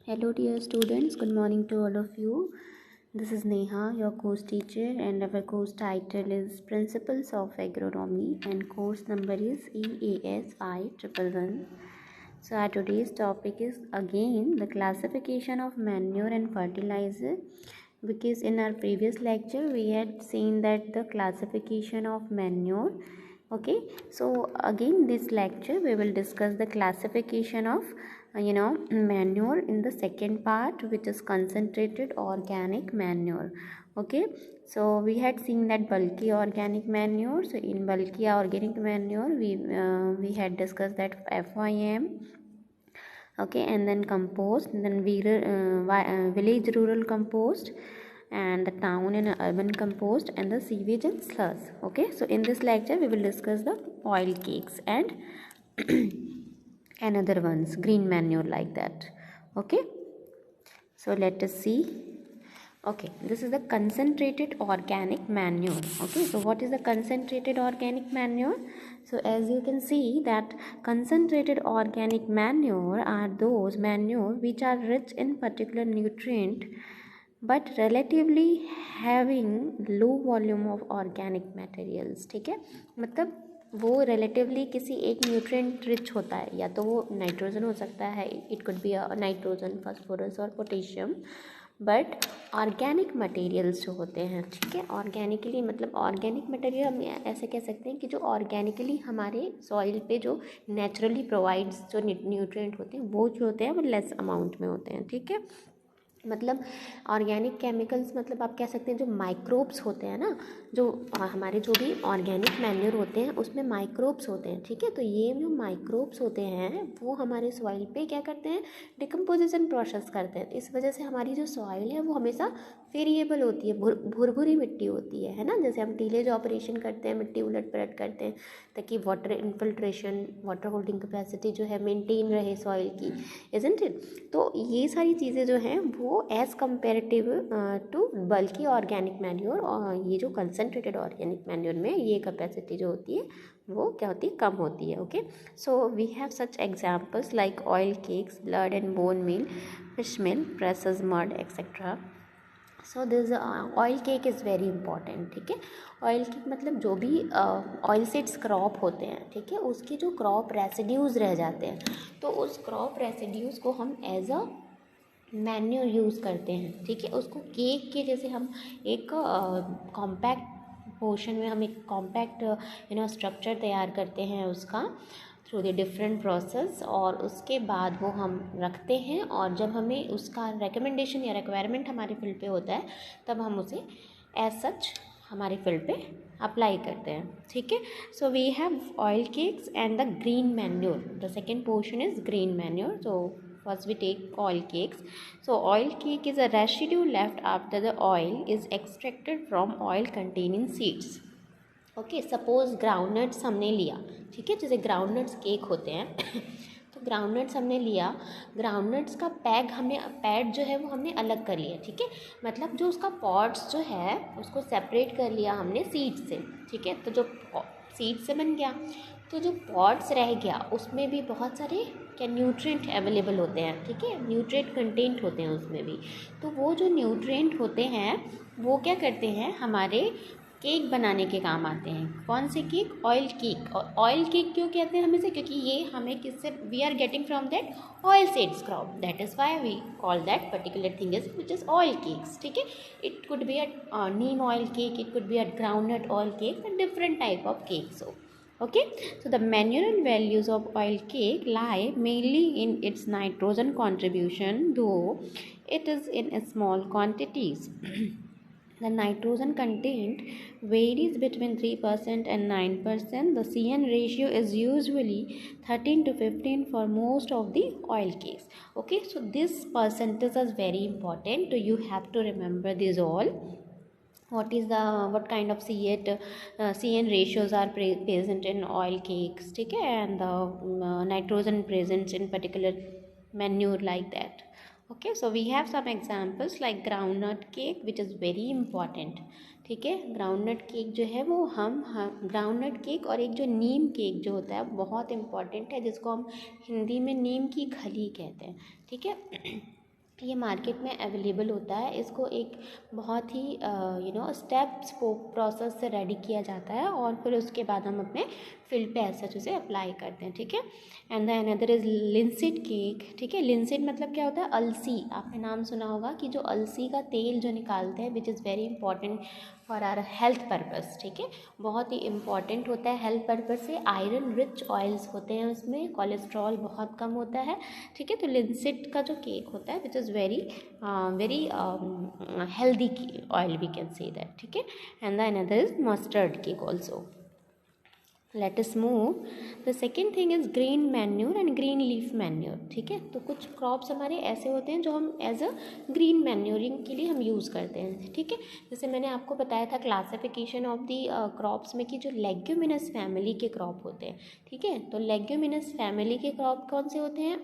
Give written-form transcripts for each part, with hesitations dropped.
Hello dear students, good morning to all of you. This is Neha, your course teacher, and our course title is Principles of Agronomy and course number is EAS-5111. So our today's topic is again the classification of manure and fertilizer, because in our previous lecture we had seen that the classification of manure. Okay, so again this lecture we will discuss the classification of manure in the second part, which is concentrated organic manure. Okay, so we had seen that bulky organic manure. So in bulky organic manure we had discussed that FYM. Okay, and then compost, and then village rural compost, and the town and urban compost, and the sewage and slush. Okay, so in this lecture we will discuss the oil cakes and another ones, green manure, like that. Okay, so let us see. Okay, this is the concentrated organic manure. Okay, so what is the concentrated organic manure? So as you can see that concentrated organic manure are those manure which are rich in particular nutrient but relatively having low volume of organic materials. ठीक है, मतलब वो relatively किसी एक nutrient rich होता है, या तो वो नाइट्रोजन हो सकता है, it could B nitrogen, phosphorus और पोटेशियम, बट ऑर्गेनिक मटेरियल्स जो होते हैं, ठीक है, ऑर्गेनिकली मतलब ऑर्गेनिक मटेरियल हम ऐसे कह सकते हैं कि जो ऑर्गेनिकली हमारे सॉइल पे जो नेचुरली प्रोवाइड्स जो न्यूट्रिएंट होते हैं वो जो होते हैं वो लेस अमाउंट में होते हैं. ठीक है, मतलब ऑर्गेनिक केमिकल्स, मतलब आप कह सकते हैं जो माइक्रोब्स होते हैं ना, जो हमारे जो भी ऑर्गेनिक मैन्योर होते हैं उसमें माइक्रोब्स होते हैं. ठीक है, तो ये जो माइक्रोब्स होते हैं वो हमारे सॉइल पे क्या करते हैं, डिकम्पोजिशन प्रोसेस करते हैं. इस वजह से हमारी जो सॉइल है वो हमेशा वेरिएबल होती है, भुरभुरी मिट्टी होती है ना. जैसे हम टीलेज ऑपरेशन करते हैं, मिट्टी उलट पलट करते हैं ताकि water infiltration, water holding capacity जो है मेंटेन रहे सॉइल की, इजंट इट. तो ये सारी चीज़ें जो हैं वो एज़ कम्पेरेटिव टू बल्कि ऑर्गेनिक मैन्योर, और ये जो कंसनट्रेटेड ऑर्गेनिक मैन्योर में ये कैपेसिटी जो होती है वो क्या होती है, कम होती है. Okay, so we have such examples like oil cakes, blood and bone meal, fish meal, presses mud etcetera. So this oil cake is very important. ठीक है, ऑयल केक मतलब जो भी ऑयल सीड्स क्रॉप होते हैं, ठीक है, उसके जो क्रॉप रेसिड्यूज़ रह जाते हैं, तो उस क्रॉप रेसिड्यूज़ को हम एज अ मैन्योर यूज़ करते हैं. ठीक है, उसको केक के जैसे हम एक कॉम्पैक्ट पोर्शन में हम एक कॉम्पैक्ट स्ट्रक्चर तैयार करते हैं उसका थ्रू द डिफरेंट प्रोसेस, और उसके बाद वो हम रखते हैं, और जब हमें उसका रिकमेंडेशन या रिक्वायरमेंट हमारे फील्ड पे होता है तब हम उसे एज सच हमारे फील्ड पे अप्लाई करते हैं. ठीक है, so we have oil cakes and the green manure. The second portion is green manure. So first we take oil cakes. So oil cake is a residue left after the oil is extracted from oil containing seeds. Okay, suppose groundnuts हमने लिया, ठीक है, जैसे groundnuts cake होते हैं तो groundnuts हमने लिया, ग्राउंडनट्स का पैड जो है वो हमने अलग कर लिया. ठीक है, मतलब जो उसका पॉड्स जो है उसको सेपरेट कर लिया हमने सीड से. ठीक है, तो जो सीड से बन गया, तो जो पॉड्स रह गया उसमें भी बहुत सारे क्या न्यूट्रिएंट अवेलेबल होते हैं. ठीक है, न्यूट्रिएंट कंटेंट होते हैं उसमें भी. तो वो जो न्यूट्रिएंट होते हैं वो क्या करते हैं, हमारे केक बनाने के काम आते हैं. कौन से केक, ऑयल केक. और ऑयल केक क्यों कहते हैं हमें से, क्योंकि ये हमें किससे, we are getting from that oil seeds crop, that is why we call that particular thing is which is oil cakes. ठीक है, it could be a neem oil cake, it could be a groundnut oil cake, different type of cakes. Okay, so the mineral values of oil cake lie mainly in its nitrogen contribution, though it is in small quantities. The nitrogen content varies between 3% and 9%. The CN ratio is usually 13 to 15 for most of the oil cakes. Okay, so this percentage is very important, so you have to remember this all. What kind of CN ratios are present in oil cakes. ठीक है, and the nitrogen present in particular manure, like that. Okay, so we have some examples like groundnut cake, which is very important. ठीक है, groundnut cake जो है वो हम groundnut cake, और एक जो नीम केक जो होता है बहुत इम्पॉर्टेंट है, जिसको हम हिंदी में नीम की खली कहते हैं. ठीक है, ये मार्केट में अवेलेबल होता है। इसको एक बहुत ही स्टेप्स प्रोसेस से रेडी किया जाता है और फिर उसके बाद हम अपने फील्ड पे ऐसा उसे अप्लाई करते हैं, ठीक है। And the another is linseed cake, ठीक है। लिंसीड मतलब क्या होता है? अलसी। आपने नाम सुना होगा कि जो अलसी का तेल जो निकालते हैं, which is very important for our health purpose, ठीक है। बहुत ही इंपॉर्टेंट होता है हेल्थ पर्पस से। आयरन रिच ऑयल्स होते हैं उसमें, कोलेस्ट्रॉल बहुत कम होता है, ठीक है। तो लिंसीड का जो केक होता है which is very very healthy oil, we can say that, ठीक है। And the another is mustard cake also. Let us move. The second thing is green manure and green leaf manure, ठीक है। तो कुछ crops हमारे ऐसे होते हैं जो हम एज अ ग्रीन मैन्योरिंग के लिए हम यूज़ करते हैं, ठीक है। जैसे मैंने आपको बताया था क्लासिफिकेशन ऑफ दी क्रॉप्स में कि जो लेग्यूमिनस फैमिली के क्रॉप होते हैं, ठीक है। तो लेग्यूमिनस फैमिली के क्रॉप कौन से होते हैं?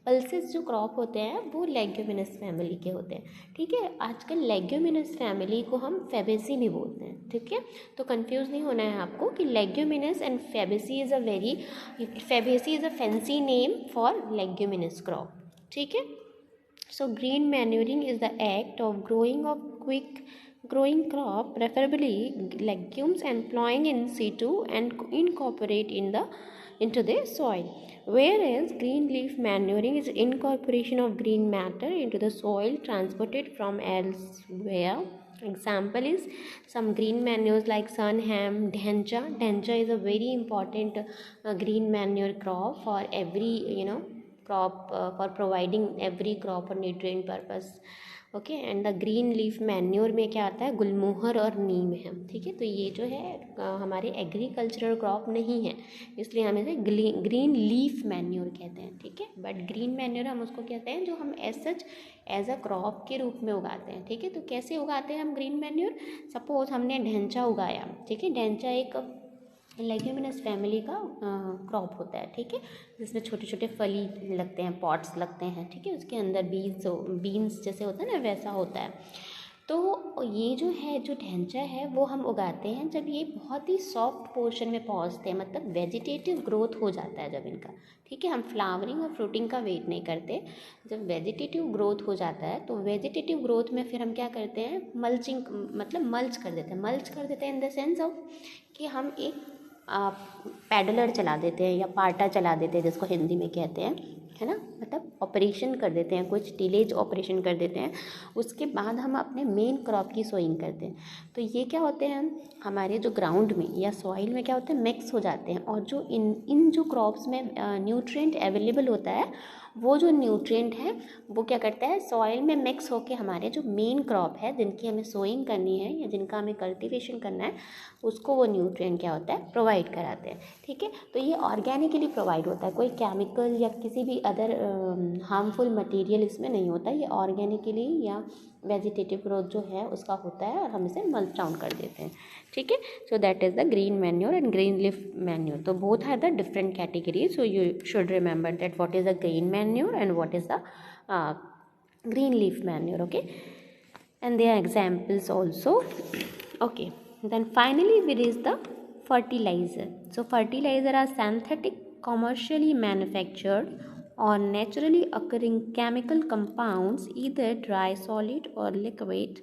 पल्सेस जो क्रॉप होते हैं वो लेग्यूमिनस फैमिली के होते हैं, ठीक है। आजकल लेग्यूमिनस फैमिली को हम फेबेसी भी बोलते हैं, ठीक है। तो कंफ्यूज नहीं होना है आपको कि leguminous and Fabaceae is a fancy name for leguminous crop, ठीक है। So green manuring is the act of growing crop, preferably legumes, and plowing in situ and incorporate into the soil. Whereas green leaf manuring is incorporation of green matter into the soil transported from elsewhere. Example is some green manures like sunham, dhencha. Dhencha is a very important green manure crop for every crop, for providing every crop or nutrient purpose, okay. And the green leaf manure में क्या आता है? गुलमोहर और नीम है, ठीक है। तो ये जो है हमारे एग्रीकल्चरल क्रॉप नहीं है, इसलिए हम इसे ग्रीन लीफ मैन्योर कहते हैं, ठीक है। बट ग्रीन मैन्योर हम उसको कहते हैं जो हम एज अ क्रॉप के रूप में उगाते हैं, ठीक है। तो कैसे उगाते हैं हम ग्रीन मैन्योर? सपोज हमने ढेंचा उगाया, ठीक है। ढेंचा एक लेग्यूमिनस फैमिली का क्रॉप होता है, ठीक है, जिसमें छोटे छोटे फली लगते हैं, पॉट्स लगते हैं, ठीक है। उसके अंदर बीन्स जैसे होता है ना, वैसा होता है। तो ये जो है, जो ढेंचा है, वो हम उगाते हैं जब ये बहुत ही सॉफ्ट पोर्शन में पहुंचते हैं, मतलब वेजिटेटिव ग्रोथ हो जाता है जब इनका, ठीक है। हम फ्लावरिंग और फ्रूटिंग का वेट नहीं करते। जब वेजिटेटिव ग्रोथ हो जाता है तो वेजिटेटिव ग्रोथ में फिर हम क्या करते हैं? मल्चिंग, मतलब मल्च कर देते हैं। मल्च कर देते हैं इन द सेंस ऑफ कि हम एक पैडलर चला देते हैं या पाटा चला देते हैं, जिसको हिंदी में कहते हैं, है ना। मतलब ऑपरेशन कर देते हैं, कुछ टिलेज ऑपरेशन कर देते हैं। उसके बाद हम अपने मेन क्रॉप की सोइंग करते हैं। तो ये क्या होते हैं, हमारे जो ग्राउंड में या सॉइल में क्या होते हैं? मिक्स हो जाते हैं। और जो इन जो क्रॉप्स में न्यूट्रिएंट अवेलेबल होता है, वो जो न्यूट्रिएंट है वो क्या करता है? सॉइल में मिक्स होके हमारे जो मेन क्रॉप है, जिनकी हमें सोइंग करनी है या जिनका हमें कल्टीवेशन करना है, उसको वो न्यूट्रिएंट क्या होता है? प्रोवाइड कराते हैं, ठीक है। तो ये ऑर्गेनिकली प्रोवाइड होता है, कोई केमिकल या किसी भी अदर हार्मफुल मटेरियल इसमें नहीं होता। ये ऑर्गेनिकली या वेजिटेटिव ग्रोथ जो है उसका होता है, और हम इसे मल्च डाउन कर देते हैं, ठीक है। So that is the green manure and green leaf manure. तो both are the different categories, so you should remember that what is the green manure and what is the green leaf manure, okay. And there are examples also, okay. Then finally there is the fertilizer. So fertilizer are synthetic, commercially manufactured or naturally occurring chemical compounds, either dry, solid or liquid,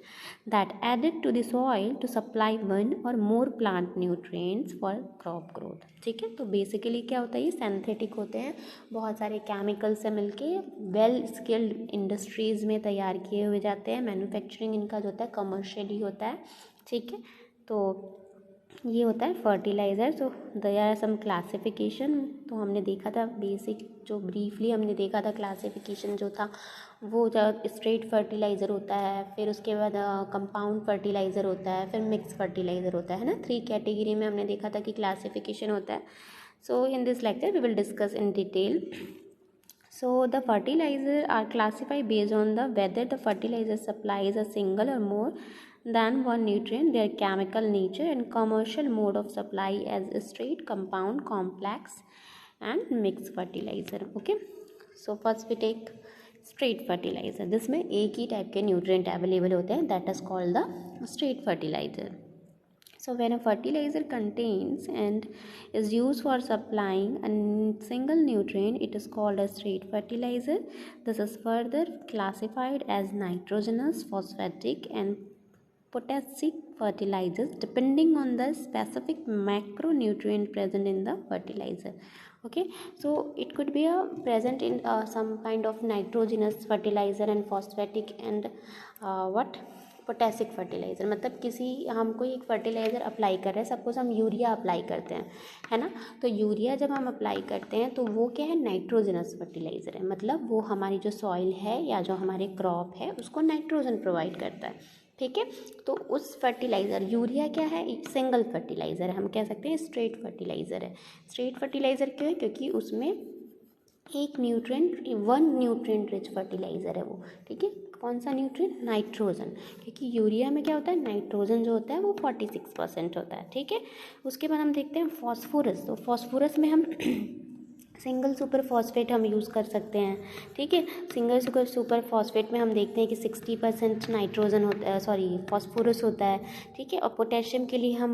that added to the soil to supply one or more plant nutrients for crop growth, ठीक है। तो basically क्या होता है? ये synthetic होते हैं, बहुत सारे केमिकल से मिलके वेल स्किल्ड इंडस्ट्रीज़ में तैयार किए हुए जाते हैं। मैन्युफैक्चरिंग इनका जो होता है कमर्शियली होता है, ठीक है। तो ये होता है फर्टिलाइज़र। तो देयर आर सम क्लासिफिकेशन। तो हमने देखा था बेसिक, जो ब्रीफली हमने देखा था क्लासिफिकेशन जो था, वो स्ट्रेट फर्टिलाइज़र होता है, फिर उसके बाद कंपाउंड फर्टिलाइज़र होता है, फिर मिक्स फर्टिलाइज़र होता है ना। 3 कैटेगरी में हमने देखा था कि क्लासिफिकेशन होता है। So in this lecture we will discuss in detail. So the fertilizer are classified based on the whether the fertilizer supplies a single or more than one nutrient, their chemical nature, and commercial mode of supply as straight, compound, complex, and mixed fertilizer. Okay. So first we take straight fertilizer. जिसमें एक ही type के nutrient available होते हैं, that is called the straight fertilizer. So when a fertilizer contains and is used for supplying a single nutrient, it is called a straight fertilizer. This is further classified as nitrogenous, phosphatic and potassic fertilizers depending on the specific macronutrient present in the fertilizer. Okay, so it could be a present in some kind of nitrogenous fertilizer and phosphatic and what potassic fertiliser. मतलब किसी हम कोई एक fertiliser apply कर रहे हैं, suppose हम urea apply करते हैं, है ना. तो यूरिया जब हम अप्लाई करते हैं तो वो क्या है, नाइट्रोजनस फर्टिलाइज़र है. मतलब वो हमारी जो सॉइल है या जो हमारे क्रॉप है उसको नाइट्रोजन प्रोवाइड करता है. ठीक है, तो उस फर्टिलाइज़र यूरिया क्या है, एक सिंगल फर्टिलाइज़र है. हम कह सकते हैं स्ट्रेट फर्टिलाइज़र है. स्ट्रेट फर्टिलाइज़र क्यों है, क्योंकि उसमें एक nutrient, one nutrient rich fertiliser है वो. ठीक है, कौन सा न्यूट्रिएंट, नाइट्रोजन. क्योंकि यूरिया में क्या होता है, नाइट्रोजन जो होता है वो 46% होता है. ठीक है, उसके बाद हम देखते हैं फॉस्फोरस. तो फॉस्फोरस में हम सिंगल सुपर फॉस्फेट हम यूज़ कर सकते हैं. ठीक है, सिंगल सुपर फॉस्फेट में हम देखते हैं कि 60% नाइट्रोजन होता है, सॉरी फॉस्फोरस होता है. ठीक है, और पोटेशियम के लिए हम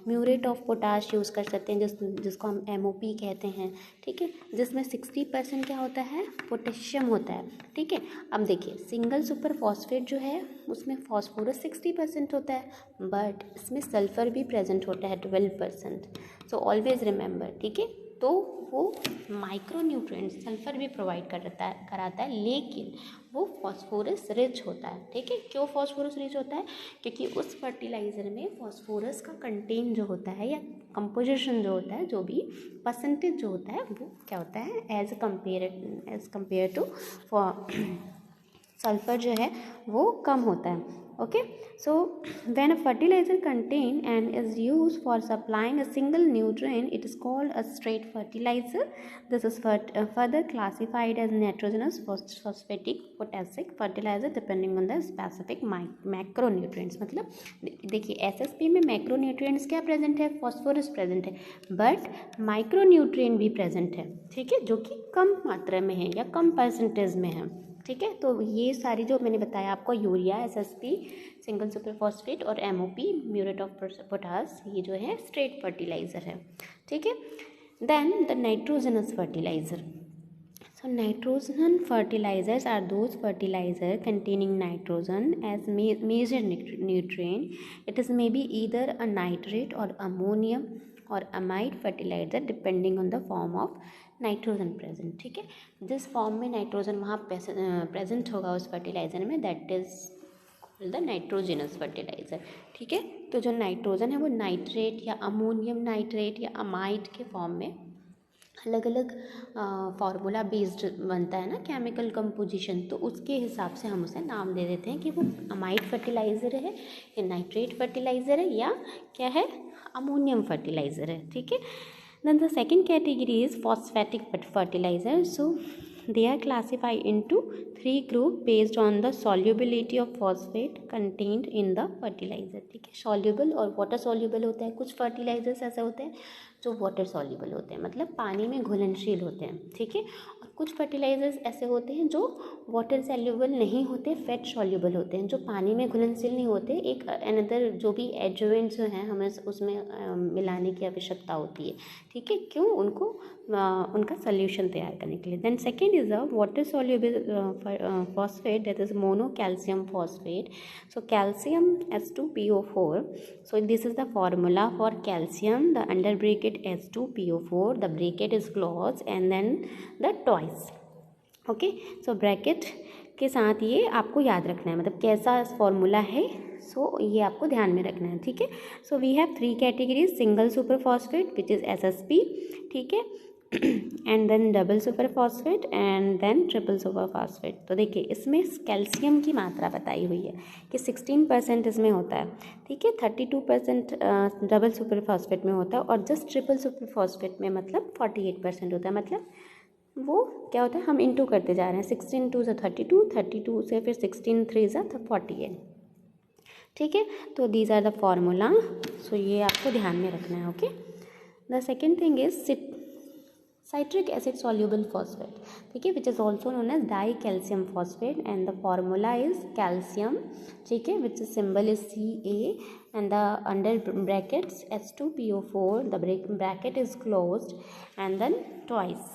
म्यूरेट ऑफ पोटाश यूज़ कर सकते हैं, जिसको हम MOP कहते हैं. ठीक है, जिसमें 60% क्या होता है, पोटेशियम होता है. ठीक है, अब देखिए सिंगल सुपर फॉस्फेट जो है उसमें फॉस्फोरस 60% होता है, बट इसमें सल्फर भी प्रेजेंट होता है 12%. So always remember. ठीक है, तो वो माइक्रो न्यूट्रिएंट्स सल्फर भी प्रोवाइड कराता है, लेकिन वो फॉस्फोरस रिच होता है. ठीक है, क्यों फॉस्फोरस रिच होता है, क्योंकि उस फर्टिलाइज़र में फॉस्फोरस का कंटेन जो होता है या कंपोजिशन जो होता है, जो भी परसेंटेज जो होता है वो क्या होता है, एज कंपेयर टू सल्फर जो है वो कम होता है. Okay, so when a fertilizer contain and is used for supplying a single nutrient, it is called a straight fertilizer. This is further classified as nitrogenous, phosphatic, potassic fertilizer depending on the specific macronutrients. मतलब देखिए SSP में macronutrients क्या present है, phosphorus present है, but micronutrient भी present है. ठीक है, जो कि कम मात्रा में है या कम परसेंटेज में है. ठीक है, तो ये सारी जो मैंने बताया आपको, urea, SSP, single super phosphate और MOP, म्यूरेट ऑफ पोटाश, ये जो है स्ट्रेट फर्टिलाइज़र है. ठीक है, then the nitrogenous fertiliser. So nitrogen fertilisers are those fertiliser containing nitrogen as major nutrient. It is may be either a nitrate or ammonium or amide fertiliser depending on the form of nitrogen present. ठीक है, जिस form में nitrogen वहाँ present होगा उस fertiliser में, that is the nitrogenous fertiliser. ठीक है, तो जो नाइट्रोजन है वो नाइट्रेट या अमोनियम नाइट्रेट या अमाइड के फॉर्म में अलग अलग फार्मूला बेस्ड बनता है ना, केमिकल कंपोजिशन. तो उसके हिसाब से हम उसे नाम दे देते हैं कि वो अमाइड फर्टिलाइज़र है या नाइट्रेट फर्टिलाइज़र है या क्या है, अमोनियम फर्टिलाइज़र है. ठीक है, then the second category is phosphatic fertilizer. So they are classified into 3 group based on the solubility of phosphate contained in the fertilizer. ठीक है, soluble और water soluble होता है. कुछ fertilizers ऐसे होते हैं जो वाटर सॉल्युबल होते हैं, मतलब पानी में घुलनशील होते हैं. ठीक है, और कुछ फर्टिलाइजर्स ऐसे होते हैं जो वाटर सॉल्युबल नहीं होते, फैट सॉल्युबल होते हैं, जो पानी में घुलनशील नहीं होते. एक अनदर जो भी एडजुवेंट्स हैं हमें उसमें मिलाने की आवश्यकता होती है. ठीक है, क्यों, उनको उनका सोल्यूशन तैयार करने के लिए. Then second is a water soluble phosphate, that is mono calcium phosphate. So calcium H2PO4. So this is the formula for calcium. The under bracket H2PO4, the bracket is closed and then the twice. Okay, so bracket के साथ ये आपको याद रखना है, मतलब कैसा formula है. सो ये आपको ध्यान में रखना है. ठीक है, so we have 3 categories, single super phosphate which is SSP. ठीक है, and then double super phosphate and then triple super phosphate. तो देखिए इसमें कैल्शियम की मात्रा बताई हुई है कि 16% इसमें होता है. ठीक है, 32% डबल सुपर फॉस्फेट में होता है और जस्ट ट्रिपल सुपर फॉस्फेट में मतलब 48% होता है. मतलब वो क्या होता है, हम इंटू करते जा रहे हैं, 16 2 से 32, 32 से फिर 16 3 से 48. ठीक है, तो दीज आर द फार्मूला. सो ये आपको ध्यान में रखना है. Okay, the second thing is citric acid soluble phosphate, ठीक है, which is also known as dicalcium phosphate and the formula is calcium, ठीक है, which symbol is Ca and the under brackets H2PO4, the bracket is closed and then twice.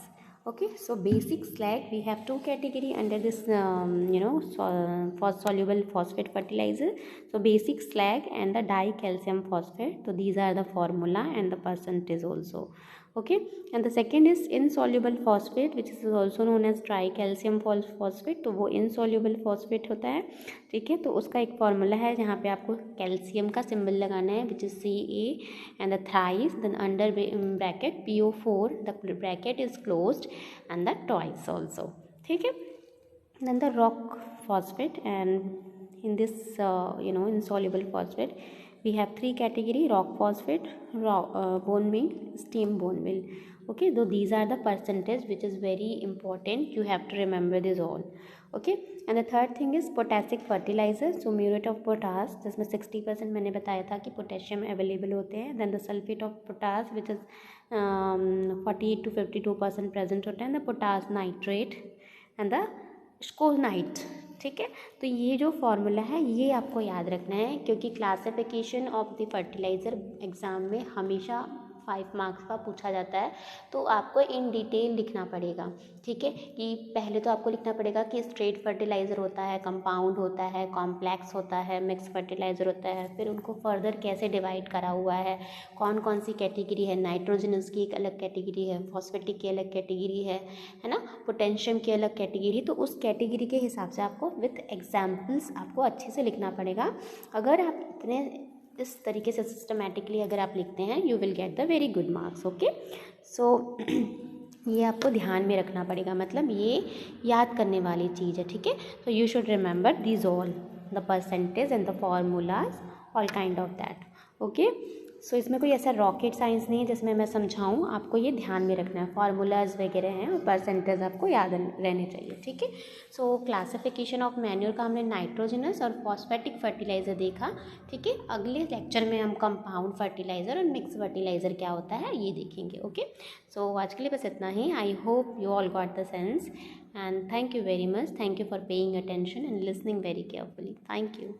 Okay, so basic slag, we have two category under this for soluble phosphate fertilizer. So basic slag and the dicalcium phosphate, so these are the formula and the percentage also. Okay, and the second is insoluble phosphate which is also known as tricalcium phosphate, तो वो insoluble phosphate होता है, ठीक है, तो उसका एक formula है जहाँ पे आपको कैल्शियम का सिंबल लगाना है which is Ca and the thrice, then under bracket PO4, the bracket is closed and the twice also, ठीक है. Then the rock phosphate, and in this insoluble phosphate we have three category: rock phosphate, bone meal, steam bone meal. Okay, so these are the percentage which is very important, you have to remember this all. Okay, and the third thing is potassic fertilizer. So muriate of potash जिसमें 60% मैंने बताया था कि potassium available होते हैं. Then the sulphate of potash which is 48 to 52% present होता है. The potash nitrate and the schoenite, ठीक है. तो ये जो फॉर्मूला है ये आपको याद रखना है, क्योंकि classification of the fertiliser exam में हमेशा 5 मार्क्स का पूछा जाता है, तो आपको इन डिटेल लिखना पड़ेगा, ठीक है. कि पहले तो आपको लिखना पड़ेगा कि स्ट्रेट फर्टिलाइज़र होता है, कंपाउंड होता है, कॉम्प्लेक्स होता है, मिक्स फर्टिलाइज़र होता है, फिर उनको फर्दर कैसे डिवाइड करा हुआ है, कौन कौन सी कैटेगरी है, नाइट्रोजनस की एक अलग कैटेगरी है, फॉस्फेटिक की अलग कैटेगरी है ना, पोटेशियम की अलग कैटेगरी. तो उस कैटेगरी के हिसाब से आपको विथ एग्जाम्पल्स आपको अच्छे से लिखना पड़ेगा. अगर आप इतने इस तरीके से सिस्टमेटिकली अगर आप लिखते हैं, you will get the very good marks. Okay, so ये आपको ध्यान में रखना पड़ेगा, मतलब ये याद करने वाली चीज़ है, ठीक है. तो you should remember these all the percentage and the formulas all kind of that. Okay, so इसमें कोई ऐसा रॉकेट साइंस नहीं है जिसमें मैं समझाऊँ, आपको ये ध्यान में रखना है. फार्मूलाज वगैरह हैं और परसेंटेज आपको याद रहने चाहिए, ठीक है. सो क्लासिफिकेशन ऑफ मैन्योर का हमने नाइट्रोजनस और फॉस्फेटिक फर्टिलाइज़र देखा, ठीक है. अगले लेक्चर में हम कंपाउंड फर्टिलाइज़र और मिक्स फर्टिलाइज़र क्या होता है ये देखेंगे. ओके, सो आज के लिए बस इतना ही. I hope you all got the sense and thank you very much. Thank you for paying attention and listening very carefully. Thank you.